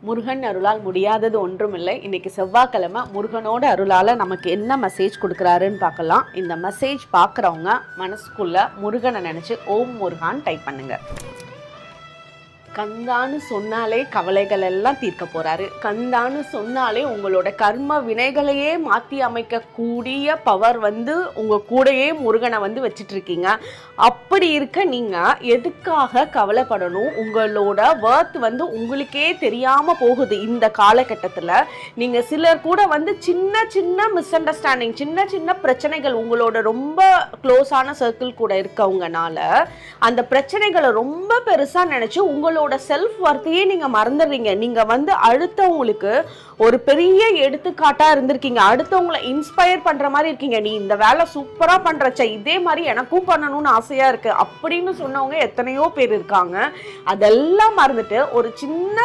முருகன் அருளால் முடியாதது ஒன்றுமில்லை. இன்னைக்கு செவ்வாய்க்கிழமை முருகனோட அருளால் நமக்கு என்ன மெசேஜ் கொடுக்குறாருன்னு பார்க்கலாம். இந்த மெசேஜ் பார்க்குறவங்க மனசுக்குள்ள முருகனை நினச்சி ஓம் முருகான்னு டைப் பண்ணுங்க. கந்தான்னு சொன்னாலே கவலைகள் எல்லாம் தீர்க்க போறாரு. கந்தான்னு சொன்னாலே உங்களோட கர்ம வினைகளையே மாற்றி அமைக்கக்கூடிய பவர் உங்க கூடயே முருகனை வச்சுட்டு இருக்கீங்க. அப்படி இருக்க நீங்க எதுக்காக கவலைப்படணும்? உங்களோட வர்த் உங்களுக்கே தெரியாம போகுது. இந்த காலகட்டத்தில் நீங்க சிலர் கூட சின்ன சின்ன மிஸ் அண்டர்ஸ்டாண்டிங், சின்ன சின்ன பிரச்சனைகள் உங்களோட ரொம்ப க்ளோஸான சர்க்கிள் கூட இருக்கவங்கனால அந்த பிரச்சனைகளை ரொம்ப பெருசா நினைச்சு உங்களோட செல்ஃப் வர்த்தையே நீங்க மறந்துடுறீங்க. நீங்க அடுத்தவங்களுக்கு ஒரு பெரிய எடுத்துக்காட்டா இருந்திருக்கீங்க. அடுத்தவங்களை இன்ஸ்பயர் பண்ற மாதிரி இருக்கீங்க. நீ இந்த வேலை சூப்பரா பண்றச்ச, இதே மாதிரி எனக்கும் பண்ணணும்னு ஆசையா இருக்கு அப்படின்னு சொன்னவங்க எத்தனையோ பேர் இருக்காங்க. அதெல்லாம் மறந்துட்டு ஒரு சின்ன